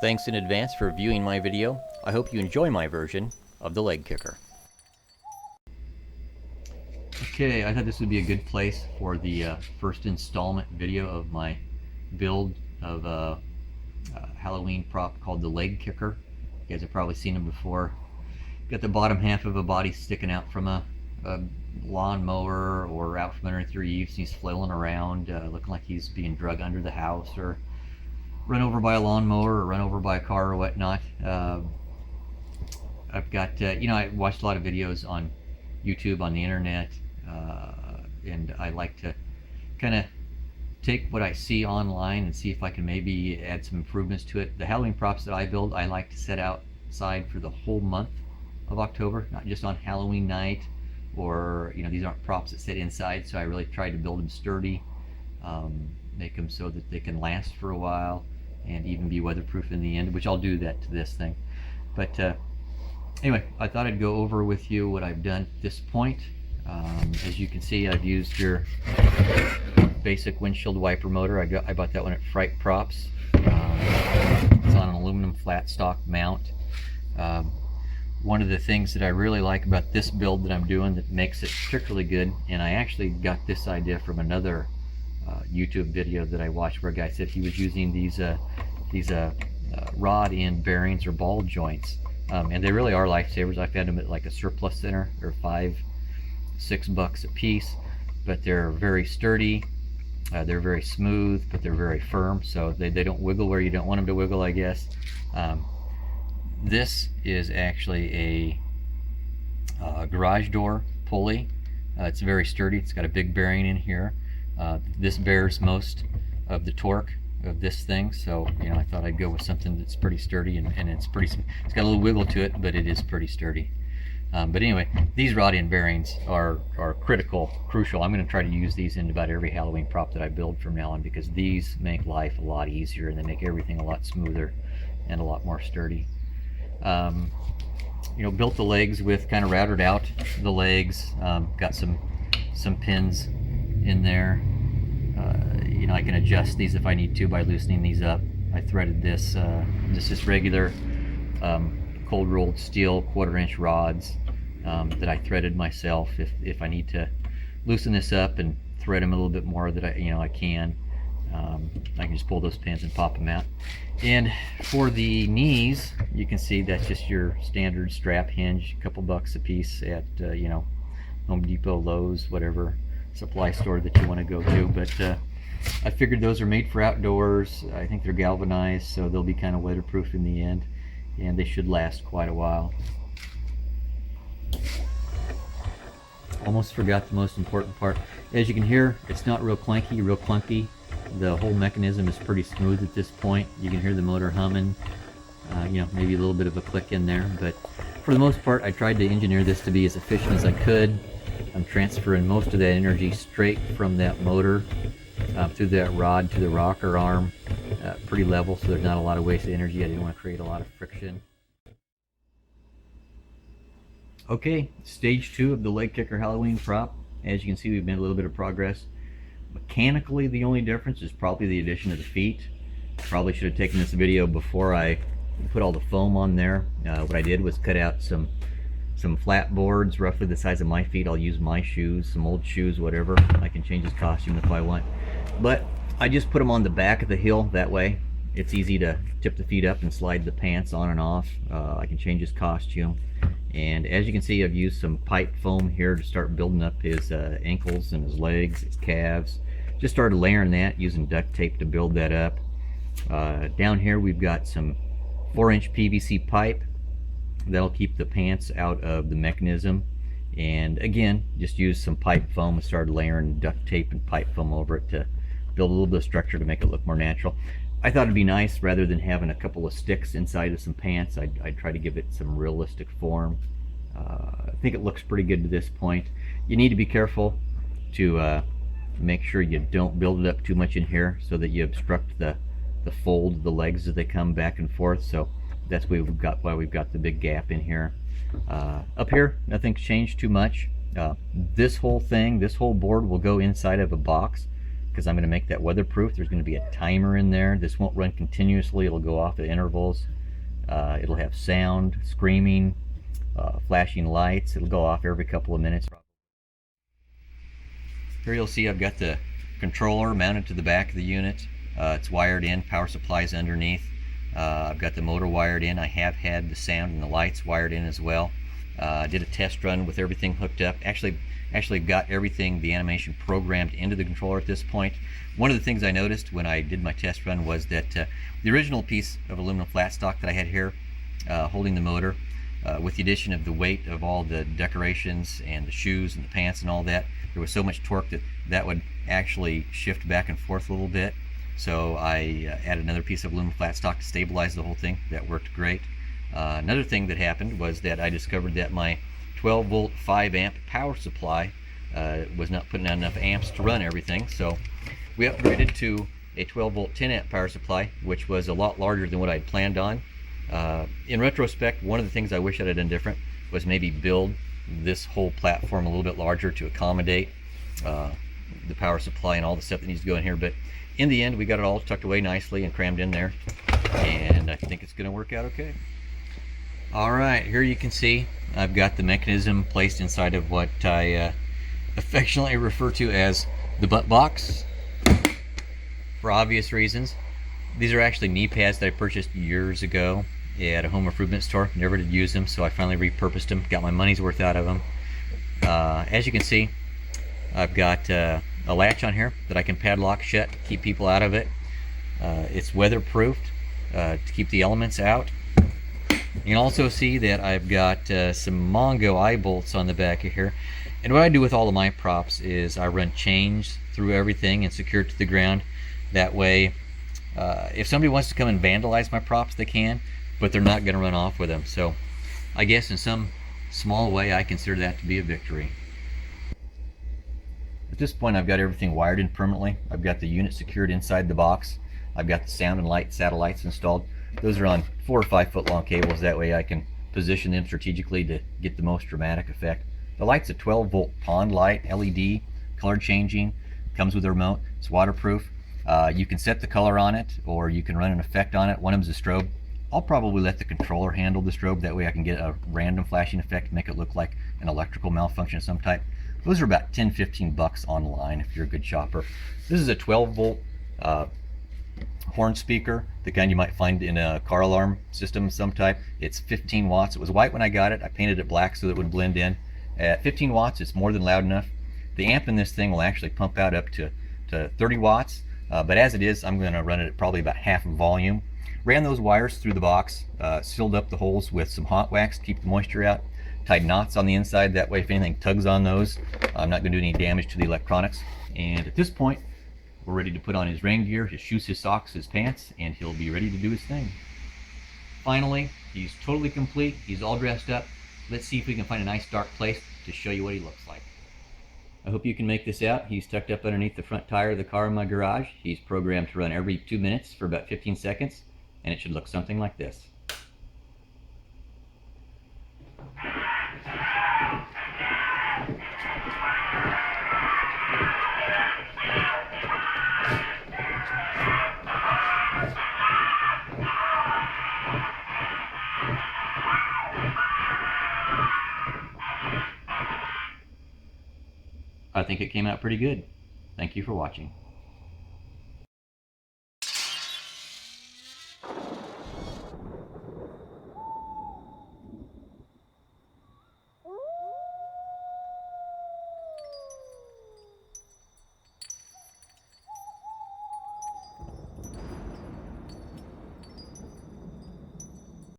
Thanks in advance for viewing my video. I hope you enjoy my version of the leg kicker. Okay, I thought this would be a good place for the first installment video of my build of a Halloween prop called the leg kicker. You guys have probably seen him before. Got the bottom half of a body sticking out from a lawn mower or out from underneath your eaves. He's flailing around, looking like he's being dragged under the house or run over by a lawnmower or run over by a car or whatnot. I've got, I watched a lot of videos on YouTube, on the internet, and I like to kind of take what I see online and see if I can maybe add some improvements to it. The Halloween props that I build, I like to set outside for the whole month of October, not just on Halloween night, or these aren't props that sit inside, so I really try to build them sturdy, make them so that they can last for a while and even be weatherproof in the end, which I'll do that to this thing. But anyway, I thought I'd go over with you what I've done at this point. As you can see, I've used your basic windshield wiper motor. I bought that one at Fright Props. It's on an aluminum flat stock mount. One of the things that I really like about this build that I'm doing that makes it particularly good, and I actually got this idea from another YouTube video that I watched where a guy said he was using these rod end bearings or ball joints, and they really are lifesavers. I found them at like a surplus center. They're $5-6 a piece, but they're very sturdy. They're very smooth, but they're very firm, so they don't wiggle where you don't want them to wiggle, I guess. This is actually a garage door pulley. It's very sturdy. It's got a big bearing in here. This bears most of the torque of this thing, so I thought I'd go with something that's pretty sturdy, and it's got a little wiggle to it, but it is pretty sturdy. But anyway, these rod end bearings are crucial. I'm going to try to use these in about every Halloween prop that I build from now on, because these make life a lot easier and they make everything a lot smoother and a lot more sturdy. Built the legs with kind of routed out the legs. Got some pins in there. I can adjust these if I need to by loosening these up. I threaded this. This is regular cold rolled steel 1/4 inch rods that I threaded myself. If I need to loosen this up and thread them a little bit more, that I can. I can just pull those pins and pop them out. And for the knees, you can see that's just your standard strap hinge, a couple bucks a piece at Home Depot, Lowe's, whatever supply store that you want to go to. But I figured those are made for outdoors. I think they're galvanized, so they'll be kind of weatherproof in the end, and they should last quite a while. Almost forgot the most important part. As you can hear, it's not real clanky, real clunky. The whole mechanism is pretty smooth at this point. You can hear the motor humming, maybe a little bit of a click in there, but for the most part I tried to engineer this to be as efficient as I could. I'm transferring most of that energy straight from that motor through that rod to the rocker arm, pretty level, so there's not a lot of wasted energy. I didn't want to create a lot of friction. Okay, stage 2 of the leg kicker Halloween prop. As you can see, we've made a little bit of progress. Mechanically, the only difference is probably the addition of the feet. Probably should have taken this video before I put all the foam on there. What I did was cut out some flat boards roughly the size of my feet. I'll use my shoes, some old shoes, whatever. I can change his costume if I want. But I just put them on the back of the hill. That way it's easy to tip the feet up and slide the pants on and off. I can change his costume. And as you can see, I've used some pipe foam here to start building up his ankles and his legs, his calves. Just started layering that, using duct tape to build that up. Down here we've got some 4-inch PVC pipe. That'll keep the pants out of the mechanism. And again, just used some pipe foam and started layering duct tape and pipe foam over it to build a little bit of structure to make it look more natural. I thought it'd be nice, rather than having a couple of sticks inside of some pants, I'd try to give it some realistic form. I think it looks pretty good to this point. You need to be careful to make sure you don't build it up too much in here so that you obstruct the fold of the legs as they come back and forth. So that's why we've got the big gap in here. Up here, nothing's changed too much. This whole board will go inside of a box because I'm going to make that weatherproof. There's going to be a timer in there. This won't run continuously. It'll go off at intervals. It'll have sound, screaming, flashing lights. It'll go off every couple of minutes. Here you'll see I've got the controller mounted to the back of the unit. It's wired in, power supply's underneath. I've got the motor wired in. I have had the sound and the lights wired in as well. I did a test run with everything hooked up. Actually got everything, the animation programmed into the controller at this point. One of the things I noticed when I did my test run was that the original piece of aluminum flat stock that I had here holding the motor, with the addition of the weight of all the decorations and the shoes and the pants and all that, there was so much torque that that would actually shift back and forth a little bit. So I added another piece of aluminum flat stock to stabilize the whole thing. That worked great. Another thing that happened was that I discovered that my 12 volt 5 amp power supply was not putting out enough amps to run everything, so we upgraded to a 12 volt 10 amp power supply, which was a lot larger than what I'd planned on. In retrospect, one of the things I wish I'd have done different was maybe build this whole platform a little bit larger to accommodate the power supply and all the stuff that needs to go in here, but in the end we got it all tucked away nicely and crammed in there, and I think it's going to work out okay. Alright, here you can see I've got the mechanism placed inside of what I affectionately refer to as the butt box, for obvious reasons. These are actually knee pads that I purchased years ago at a home improvement store. Never did use them, so I finally repurposed them, got my money's worth out of them. As you can see, I've got a latch on here that I can padlock shut, keep people out of it. It's weatherproofed to keep the elements out. You can also see that I've got some Mongo eye bolts on the back of here. And what I do with all of my props is I run chains through everything and secure it to the ground. That way, if somebody wants to come and vandalize my props, they can, but they're not going to run off with them. So I guess in some small way I consider that to be a victory. At this point I've got everything wired in permanently. I've got the unit secured inside the box. I've got the sound and light satellites installed. Those are on 4 or 5 foot long cables. That way I can position them strategically to get the most dramatic effect. The light's a 12 volt pond light, LED, color changing, comes with a remote. It's waterproof. You can set the color on it, or you can run an effect on it. One of them's a strobe. I'll probably let the controller handle the strobe. That way I can get a random flashing effect, make it look like an electrical malfunction of some type. Those are about 10-15 bucks online if you're a good shopper. This is a 12 volt horn speaker, the kind you might find in a car alarm system of some type. It's 15 watts. It was white when I got it. I painted it black so that it would blend in. At 15 watts, it's more than loud enough. The amp in this thing will actually pump out up to 30 watts, but as it is, I'm going to run it at probably about half volume. Ran those wires through the box, sealed up the holes with some hot wax to keep the moisture out, tied knots on the inside. That way, if anything tugs on those, I'm not going to do any damage to the electronics. And at this point, we're ready to put on his rain gear, his shoes, his socks, his pants, and he'll be ready to do his thing. Finally, he's totally complete. He's all dressed up. Let's see if we can find a nice dark place to show you what he looks like. I hope you can make this out. He's tucked up underneath the front tire of the car in my garage. He's programmed to run every 2 minutes for about 15 seconds, and it should look something like this. I think it came out pretty good. Thank you for watching.